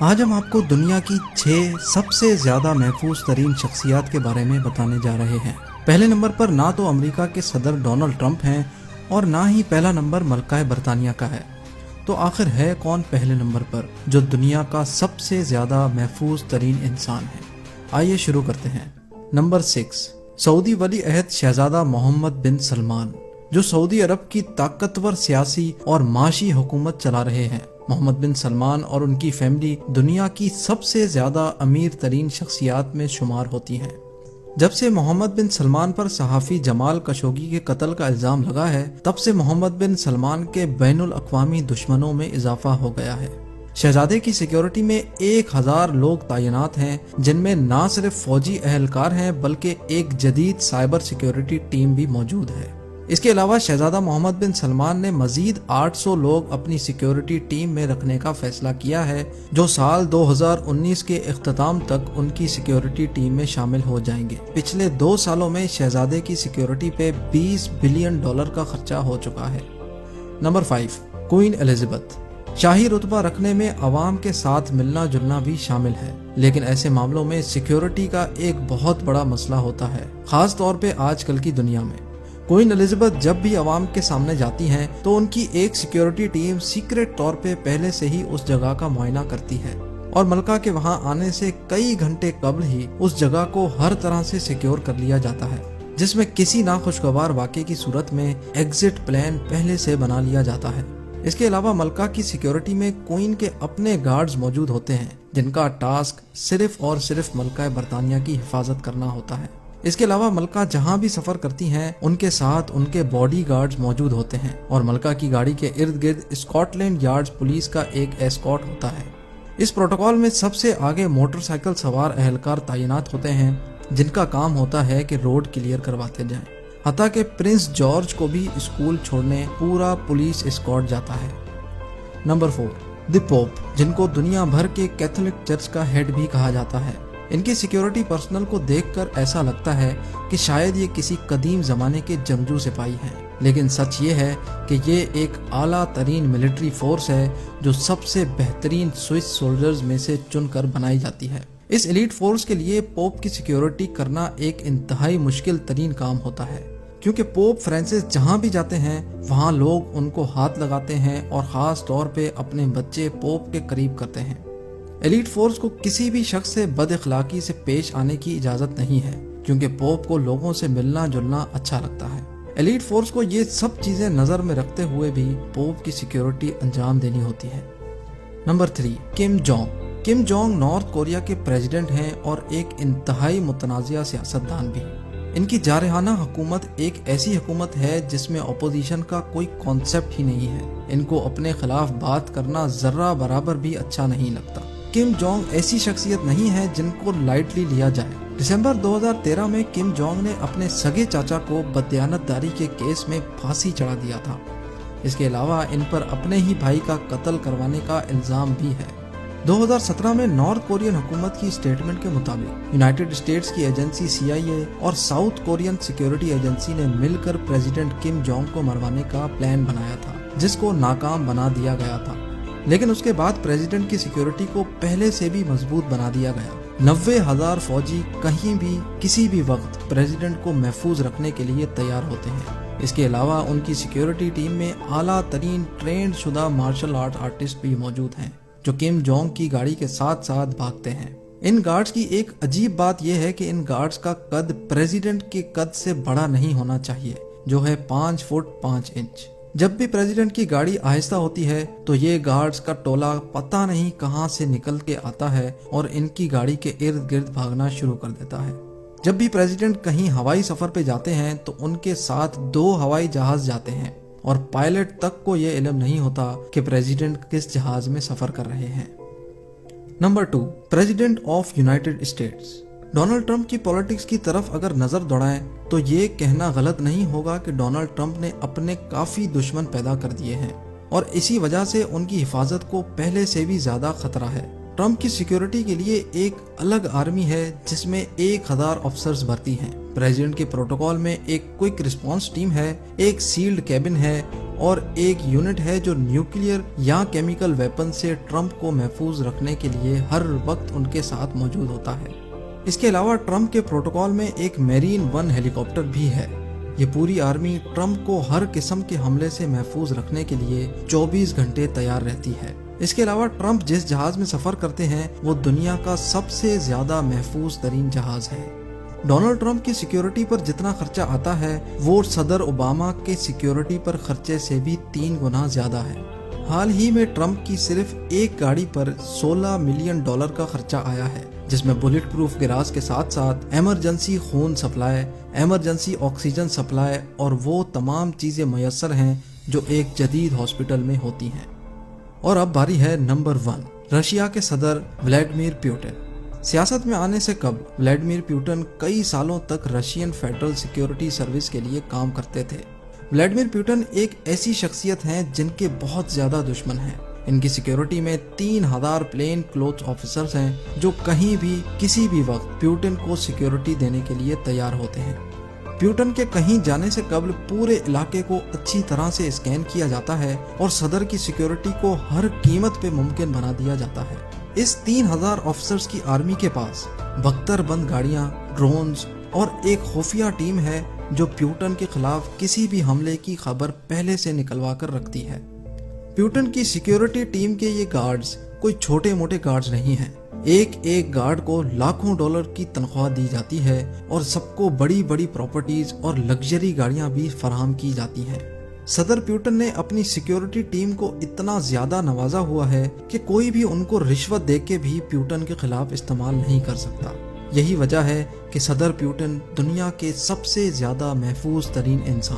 آج ہم آپ کو دنیا کی 6 سب سے زیادہ محفوظ ترین شخصیات کے بارے میں بتانے جا رہے ہیں۔ پہلے نمبر پر نہ تو امریکہ کے صدر ڈونلڈ ٹرمپ ہیں اور نہ ہی پہلا نمبر ملکہ برطانیہ کا ہے۔ تو آخر ہے کون پہلے نمبر پر جو دنیا کا سب سے زیادہ محفوظ ترین انسان ہے؟ آئیے شروع کرتے ہیں۔ نمبر 6، سعودی ولی عہد شہزادہ محمد بن سلمان، جو سعودی عرب کی طاقتور سیاسی اور معاشی حکومت چلا رہے ہیں۔ محمد بن سلمان اور ان کی فیملی دنیا کی سب سے زیادہ امیر ترین شخصیات میں شمار ہوتی ہیں۔ جب سے محمد بن سلمان پر صحافی جمال خشوگی کے قتل کا الزام لگا ہے، تب سے محمد بن سلمان کے بین الاقوامی دشمنوں میں اضافہ ہو گیا ہے۔ شہزادے کی سیکیورٹی میں 1000 لوگ تعینات ہیں، جن میں نہ صرف فوجی اہلکار ہیں بلکہ ایک جدید سائبر سیکیورٹی ٹیم بھی موجود ہے۔ اس کے علاوہ شہزادہ محمد بن سلمان نے مزید 800 لوگ اپنی سیکیورٹی ٹیم میں رکھنے کا فیصلہ کیا ہے، جو سال 2019 کے اختتام تک ان کی سیکیورٹی ٹیم میں شامل ہو جائیں گے۔ پچھلے 2 سالوں میں شہزادے کی سیکیورٹی پہ $20 بلین کا خرچہ ہو چکا ہے۔ Number 5، queen Elizabeth. شاہی رتبہ رکھنے میں عوام کے ساتھ ملنا جلنا بھی شامل ہے، لیکن ایسے معاملوں میں سیکیورٹی کا ایک بہت بڑا مسئلہ ہوتا ہے، خاص طور پہ آج کل کی دنیا میں۔ کوئین الزبتھ جب بھی عوام کے سامنے جاتی ہیں تو ان کی ایک سیکیورٹی ٹیم سیکریٹ طور پہ پہلے سے ہی اس جگہ کا معائنہ کرتی ہے اور ملکہ کے وہاں آنے سے کئی گھنٹے قبل ہی اس جگہ کو ہر طرح سے سیکیور کر لیا جاتا ہے، جس میں کسی ناخوشگوار واقعے کی صورت میں ایگزٹ پلان پہلے سے بنا لیا جاتا ہے۔ اس کے علاوہ ملکہ کی سیکیورٹی میں کوئین کے اپنے گارڈز موجود ہوتے ہیں، جن کا ٹاسک صرف اور صرف ملکہ برطانیہ کی حفاظت کرنا ہوتا ہے۔ اس کے علاوہ ملکہ جہاں بھی سفر کرتی ہیں ان کے ساتھ ان کے باڈی گارڈز موجود ہوتے ہیں اور ملکہ کی گاڑی کے ارد گرد اسکاٹ لینڈ یارڈز پولیس کا ایک ایسکارٹ ہوتا ہے۔ اس پروٹوکول میں سب سے آگے موٹر سائیکل سوار اہلکار تعینات ہوتے ہیں، جن کا کام ہوتا ہے کہ روڈ کلیئر کرواتے جائیں، حتیٰ کہ پرنس جارج کو بھی اسکول چھوڑنے پورا پولیس اسکارٹ جاتا ہے۔ نمبر 4، دی پوپ، جن کو دنیا بھر کے کیتھولک چرچ کا ہیڈ بھی کہا جاتا ہے۔ ان کی سیکیورٹی پرسنل کو دیکھ کر ایسا لگتا ہے کہ شاید یہ کسی قدیم زمانے کے جنگجو سپاہی ہیں، لیکن سچ یہ ہے کہ یہ ایک اعلیٰ ترین ملٹری فورس ہے جو سب سے بہترین سوئس سولجرز میں سے چن کر بنائی جاتی ہے۔ اس ایلیٹ فورس کے لیے پوپ کی سیکیورٹی کرنا ایک انتہائی مشکل ترین کام ہوتا ہے، کیونکہ پوپ فرانسس جہاں بھی جاتے ہیں وہاں لوگ ان کو ہاتھ لگاتے ہیں اور خاص طور پہ اپنے بچے پوپ کے قریب کرتے ہیں۔ ایلیٹ فورس کو کسی بھی شخص سے بد اخلاقی سے پیش آنے کی اجازت نہیں ہے، کیونکہ پوپ کو لوگوں سے ملنا جلنا اچھا لگتا ہے۔ ایلیٹ فورس کو یہ سب چیزیں نظر میں رکھتے ہوئے بھی پوپ کی سیکیورٹی انجام دینی ہوتی ہے۔ Number 3، Kim Jong. Kim Jong north Korea کے پریزیڈنٹ ہیں اور ایک انتہائی متنازعہ سیاستدان بھی۔ ان کی جارحانہ حکومت ایک ایسی حکومت ہے جس میں اپوزیشن کا کوئی کانسیپٹ ہی نہیں ہے۔ ان کو اپنے خلاف بات کرنا ذرہ برابر بھی اچھا نہیں لگتا۔ کم جونگ ایسی شخصیت نہیں ہے جن کو لائٹلی لیا جائے۔ دسمبر 2013 میں کم جونگ نے اپنے سگے چاچا کو بددیانتداری کے کیس میں پھانسی چڑھا دیا تھا۔ اس کے علاوہ ان پر اپنے ہی بھائی کا قتل کروانے کا الزام بھی ہے۔ 2017 میں نارتھ کورین حکومت کی اسٹیٹمنٹ کے مطابق یونائٹڈ اسٹیٹس کی ایجنسی CIA اور ساؤتھ کورین سیکیورٹی ایجنسی نے مل کر پریزیڈنٹ کم جونگ کو مروانے کا پلان بنایا تھا، جس کو ناکام بنا دیا گیا تھا، لیکن اس کے بعد پریزیڈنٹ کی سیکیورٹی کو پہلے سے بھی مضبوط بنا دیا گیا۔ 90,000 فوجی کہیں بھی کسی بھی وقت پریزیڈنٹ کو محفوظ رکھنے کے لیے تیار ہوتے ہیں۔ اس کے علاوہ ان کی سیکیورٹی ٹیم میں اعلیٰ ترین ٹرینڈ شدہ مارشل آرٹ آرٹسٹ بھی موجود ہیں، جو کم جونگ کی گاڑی کے ساتھ ساتھ بھاگتے ہیں۔ ان گارڈز کی ایک عجیب بات یہ ہے کہ ان گارڈز کا قد پریزیڈنٹ کے قد سے بڑا نہیں ہونا چاہیے، جو ہے 5 فٹ 5 انچ۔ جب بھی پریزیڈنٹ کی گاڑی آہستہ ہوتی ہے تو یہ گارڈز کا ٹولہ پتہ نہیں کہاں سے نکل کے آتا ہے اور ان کی گاڑی کے ارد گرد بھاگنا شروع کر دیتا ہے۔ جب بھی پریزیڈنٹ کہیں ہوائی سفر پہ جاتے ہیں تو ان کے ساتھ 2 ہوائی جہاز جاتے ہیں اور پائلٹ تک کو یہ علم نہیں ہوتا کہ پریزیڈنٹ کس جہاز میں سفر کر رہے ہیں۔ Number 2، president of United States. Donald Trump کی پولیٹکس کی طرف اگر نظر دوڑائیں تو یہ کہنا غلط نہیں ہوگا کہ ڈونلڈ ٹرمپ نے اپنے کافی دشمن پیدا کر دیے ہیں اور اسی وجہ سے ان کی حفاظت کو پہلے سے بھی زیادہ خطرہ ہے۔ ٹرمپ کی سیکیورٹی کے لیے ایک الگ آرمی ہے جس میں 1000 افسرز بھرتی ہیں۔ پریزیڈنٹ کے پروٹوکول میں ایک کوئک رسپانس ٹیم ہے، ایک سیلڈ کیبن ہے اور ایک یونٹ ہے جو نیوکلیئر یا کیمیکل ویپن سے ٹرمپ کو محفوظ رکھنے کے لیے ہر وقت ان کے ساتھ موجود ہوتا ہے۔ اس کے علاوہ ٹرمپ کے پروٹوکول میں ایک میرین ون ہیلی کاپٹر بھی ہے۔ یہ پوری آرمی ٹرمپ کو ہر قسم کے حملے سے محفوظ رکھنے کے لیے 24 گھنٹے تیار رہتی ہے۔ اس کے علاوہ ٹرمپ جس جہاز میں سفر کرتے ہیں وہ دنیا کا سب سے زیادہ محفوظ ترین جہاز ہے۔ ڈونلڈ ٹرمپ کی سیکیورٹی پر جتنا خرچہ آتا ہے وہ صدر اوباما کے سیکیورٹی پر خرچے سے بھی 3 گنا زیادہ ہے۔ حال ہی میں ٹرمپ کی صرف ایک گاڑی پر $16 ملین کا خرچہ آیا ہے، جس میں بلٹ پروف گراج کے ساتھ ساتھ ایمرجنسی خون سپلائی، ایمرجنسی آکسیجن سپلائی اور وہ تمام چیزیں میسر ہیں جو ایک جدید ہاسپٹل میں ہوتی ہیں۔ اور اب باری ہے نمبر 1، رشیا کے صدر ولیڈیمیر پوٹن۔ سیاست میں آنے سے قبل ولیڈیمیر پوٹن کئی سالوں تک رشین فیڈرل سیکیورٹی سروس کے لیے کام کرتے تھے۔ ولیڈیمیر پوٹن ایک ایسی شخصیت ہیں جن کے بہت زیادہ دشمن ہیں۔ ان کی سیکیورٹی میں 3000 پلین کلوتھ آفیسرز ہیں جو کہیں بھی کسی بھی وقت پوٹن کو سیکیورٹی دینے کے لیے تیار ہوتے ہیں۔ پوٹن کے کہیں جانے سے قبل پورے علاقے کو اچھی طرح سے اسکین کیا جاتا ہے اور صدر کی سیکیورٹی کو ہر قیمت پہ ممکن بنا دیا جاتا ہے۔ اس 3000 آفیسرز کی آرمی کے پاس بختر بند گاڑیاں، ڈرونز اور ایک خفیہ ٹیم ہے جو پوٹن کے خلاف کسی بھی حملے کی خبر پہلے سے نکلوا کر رکھتی ہے۔ پوٹن کی سیکیورٹی ٹیم کے یہ گارڈز کوئی چھوٹے موٹے گارڈز نہیں ہیں۔ ایک گارڈ کو لاکھوں ڈالر کی تنخواہ دی جاتی ہے اور سب کو بڑی بڑی پراپرٹیز اور لگژری گاڑیاں بھی فراہم کی جاتی ہیں۔ صدر پوٹن نے اپنی سیکیورٹی ٹیم کو اتنا زیادہ نوازا ہوا ہے کہ کوئی بھی ان کو رشوت دے کے بھی پوٹن کے خلاف استعمال نہیں کر سکتا۔ یہی وجہ ہے کہ صدر پوٹن دنیا کے سب سے زیادہ محفوظ ترین انسان